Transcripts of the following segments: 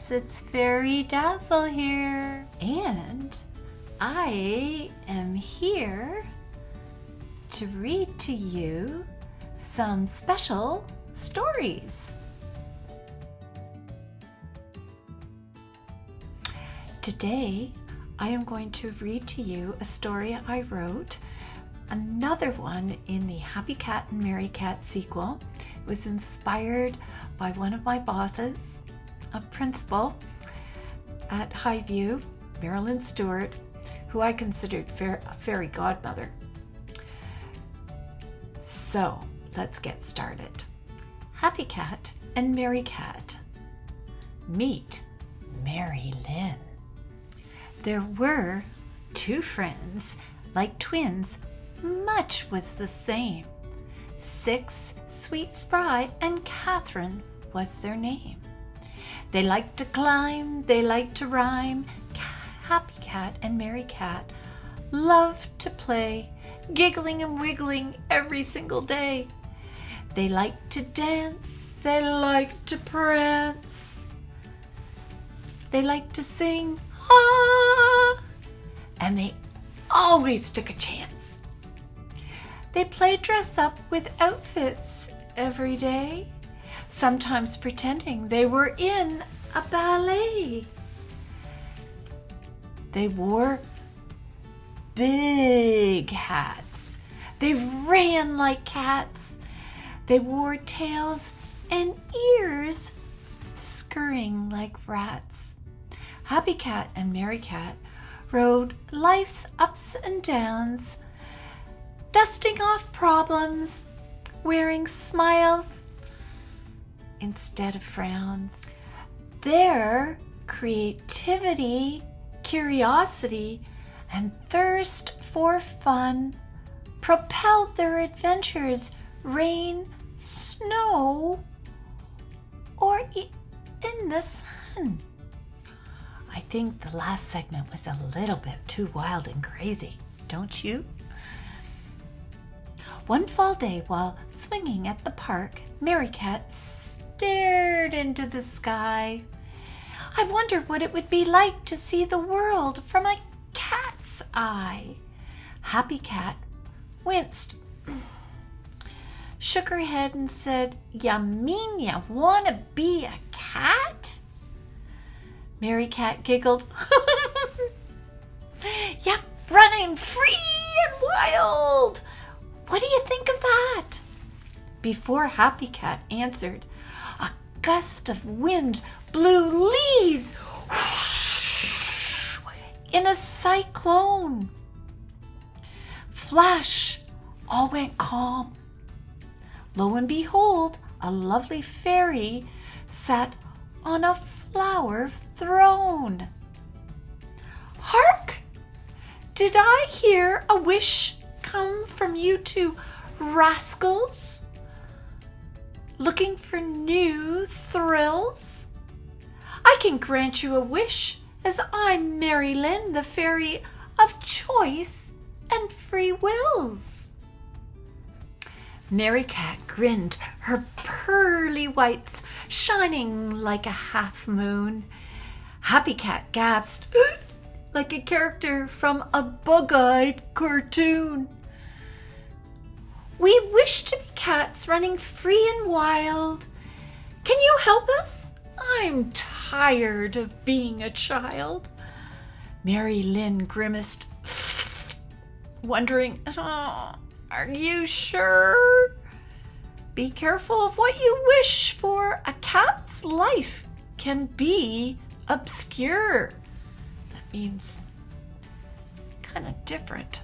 cats, it's Fairy Dazzle here, and I am here to read to you some special stories. Today I am going to read to you a story I wrote, another one in the Happy Cat and Merry Cat sequel. It was inspired by one of my bosses, a principal at Highview, Merry-Lynn Stewart, who I considered a fairy godmother. So let's get started. Happy Cat and Merry Cat. Meet Merry-Lynn. There were two friends, like twins. Much was the same. Six, Sweet Spry, and Catherine was their name. They liked to climb, they liked to rhyme. Happy Cat and Merry Cat loved to play, giggling and wiggling every single day. They liked to dance, they liked to prance. They liked to sing, ah, and they always took a chance. They played dress up with outfits every day, sometimes pretending they were in a ballet. They wore big hats. They ran like cats. They wore tails and ears, scurrying like rats. Happy Cat and Merry Cat rode life's ups and downs, dusting off problems, wearing smiles instead of frowns. Their creativity, curiosity, and thirst for fun propelled their adventures, rain, snow, or in the sun. I think the last segment was a little bit too wild and crazy, don't you? One fall day, while swinging at the park, Merry Cat stared into the sky. I wondered what it would be like to see the world from a cat's eye. Happy Cat winced, shook her head and said, "Ya mean ya wanna be a cat?" Merry Cat giggled. "Yep, running free and wild. What do you think of that?" Before Happy Cat answered, a gust of wind blew leaves whoosh, in a cyclone. Flash, all went calm. Lo and behold, a lovely fairy sat on a flower throne. "Hark! Did I hear a wish come from you two rascals looking for new thrills? I can grant you a wish, as I'm Merry-Lynn, the fairy of choice and free wills." Merry Cat grinned, her pearly whites shining like a half moon. Happy Cat gasped like a character from a bug-eyed cartoon. "We wish to be cats running free and wild. Can you help us? I'm tired of being a child." Merry-Lynn grimaced, wondering, "Are you sure? Be careful of what you wish for. A cat's life can be obscure." That means kind of different.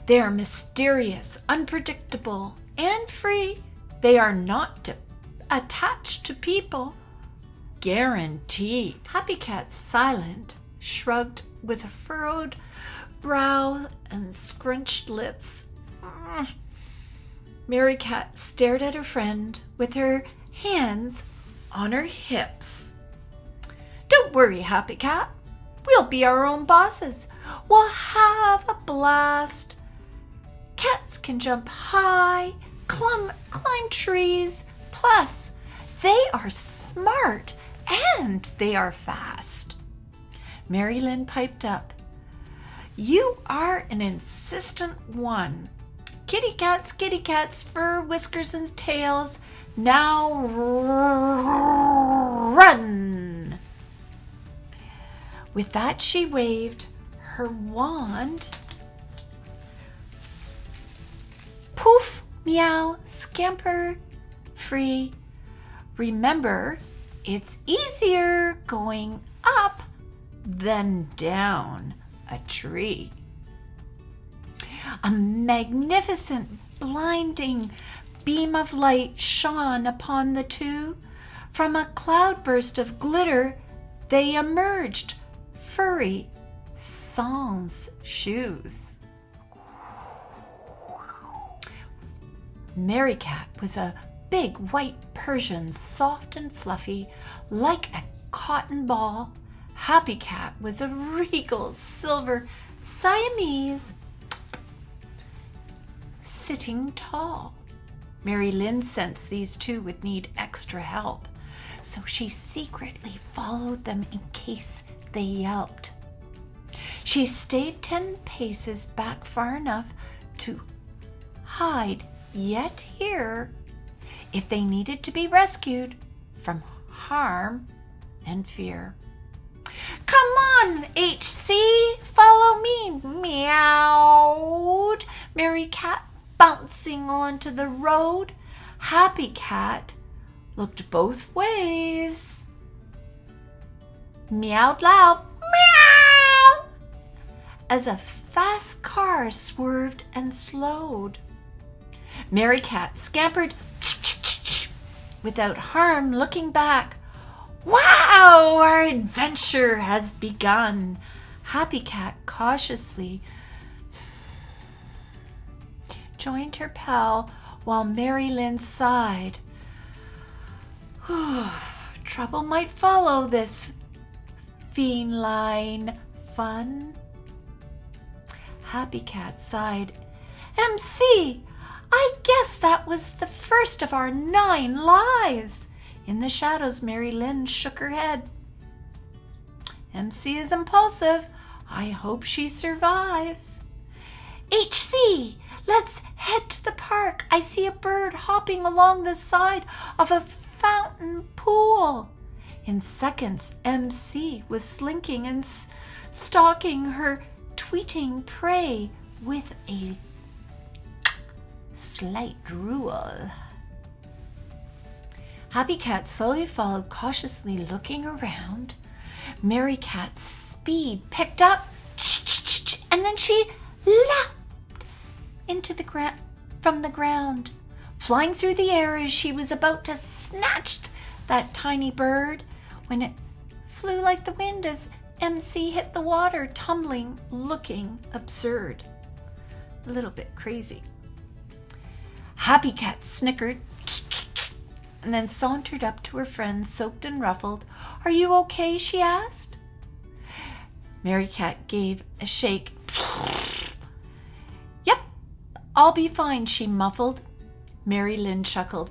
"They are mysterious, unpredictable, and free. They are not attached to people. Guaranteed." Happy Cat, silent, shrugged with a furrowed brow and scrunched lips. Merry Cat stared at her friend with her hands on her hips. "Don't worry, Happy Cat. We'll be our own bosses. We'll have a blast. Cats can jump high, climb trees. Plus, they are smart and they are fast. Merry-Lynn piped up, "You are an insistent one. Kitty cats, fur, whiskers, and tails, now run." With that, she waved her wand. Poof, meow, scamper, free. Remember, it's easier going up than down a tree. A magnificent, blinding beam of light shone upon the two. From a cloudburst of glitter, they emerged, furry, sans shoes. Mary Cat was a big white Persian, soft and fluffy, like a cotton ball. Happy Cat was a regal silver Siamese, sitting tall. Merry-Lynn sensed these two would need extra help, so she secretly followed them in case they yelped. She stayed 10 paces back, far enough to hide, yet hear if they needed to be rescued from harm and fear. "Come on, HC, follow me," meowed Mary Cat, bouncing onto the road. Happy Cat looked both ways, meowed loud, meow, as a fast car swerved and slowed. Mary Cat scampered without harm, looking back. "Wow, our adventure has begun." Happy Cat cautiously joined her pal while Merry-Lynn sighed. Trouble might follow this feline fun. Happy Cat sighed. "MC, I guess that was the first of our 9 lives." In the shadows, Merry-Lynn shook her head. "MC is impulsive. I hope she survives." "HC, let's head to the park. I see a bird hopping along the side of a fountain pool." In seconds, MC was slinking and stalking her tweeting prey with a slight drool. Happy Cat slowly followed, cautiously looking around. Mary Cat's speed picked up, and then she leapt from the ground, flying through the air as she was about to snatch that tiny bird, when it flew like the wind as MC hit the water, tumbling, looking absurd. A little bit crazy. Happy Cat snickered and then sauntered up to her friend, soaked and ruffled. "Are you okay?" she asked. Mary Cat gave a shake. "Yep, I'll be fine," she muffled. Merry-Lynn chuckled.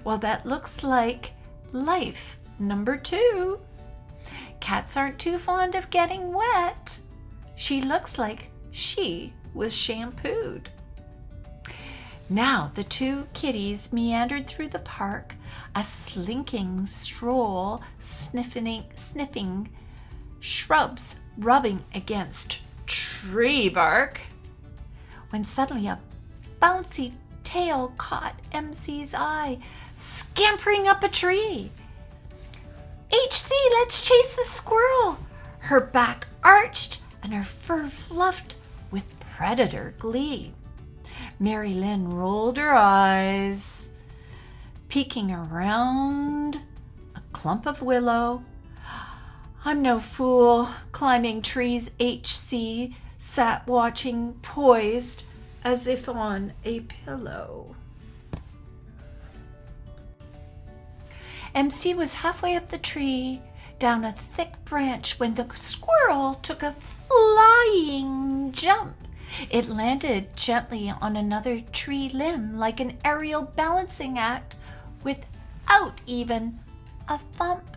"Well, that looks like life number 2. Cats aren't too fond of getting wet." She looks like she was shampooed. Now the 2 kitties meandered through the park, a slinking stroll, sniffing shrubs, rubbing against tree bark, when suddenly a bouncy tail caught MC's eye, scampering up a tree. "HC, let's chase the squirrel!" Her back arched and her fur fluffed with predator glee. Merry-Lynn rolled her eyes, peeking around a clump of willow. "I'm no fool climbing trees." HC sat watching, poised as if on a pillow. MC was halfway up the tree, down a thick branch, when the squirrel took a flying jump. It landed gently on another tree limb like an aerial balancing act without without even a thump.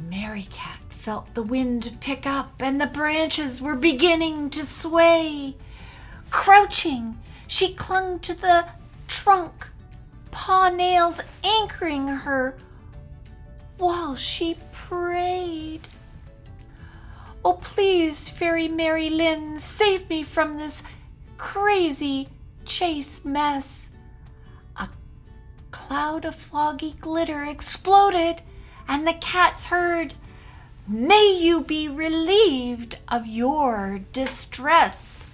Mary Cat felt the wind pick up and the branches were beginning to sway. Crouching, she clung to the trunk, paw nails anchoring her while she prayed. Oh, please, Fairy Merry-Lynn, save me from this crazy chase mess. A cloud of foggy glitter exploded, and the cats heard, "May you be relieved of your distress."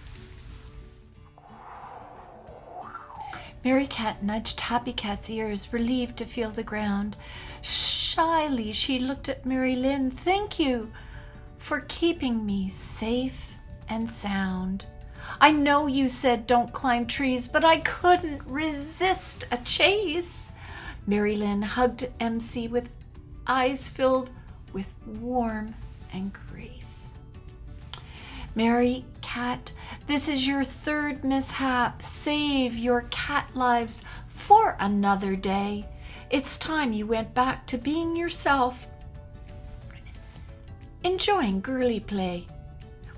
Mary Cat nudged Happy Cat's ears, relieved to feel the ground. Shyly, she looked at Merry-Lynn. "Thank you for keeping me safe and sound. I know you said don't climb trees, but I couldn't resist a chase." Merry-Lynn hugged MC with eyes filled with warmth and grace. "Mary Cat, this is your third mishap. Save your cat lives for another day. It's time you went back to being yourself, enjoying girly play."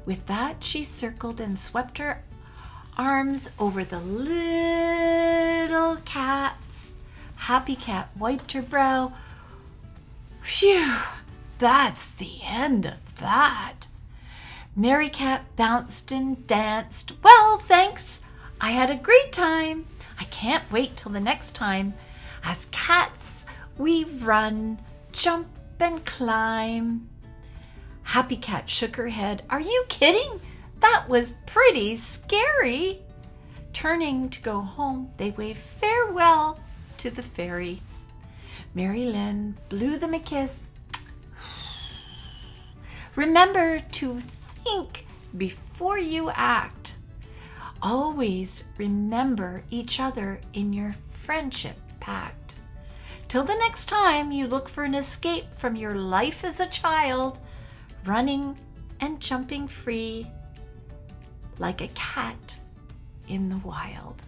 With that, she circled and swept her arms over the little cats. Happy Cat wiped her brow. "Phew, that's the end of that." Mary Cat bounced and danced. "Well, thanks. I had a great time. I can't wait till the next time. As cats, we run, jump, and climb." Happy Cat shook her head. "Are you kidding? That was pretty scary." Turning to go home, they waved farewell to the fairy. Merry-Lynn blew them a kiss. "Remember to think before you act. Always remember each other in your friendship pact. Till the next time you look for an escape from your life as a child, running and jumping free like a cat in the wild."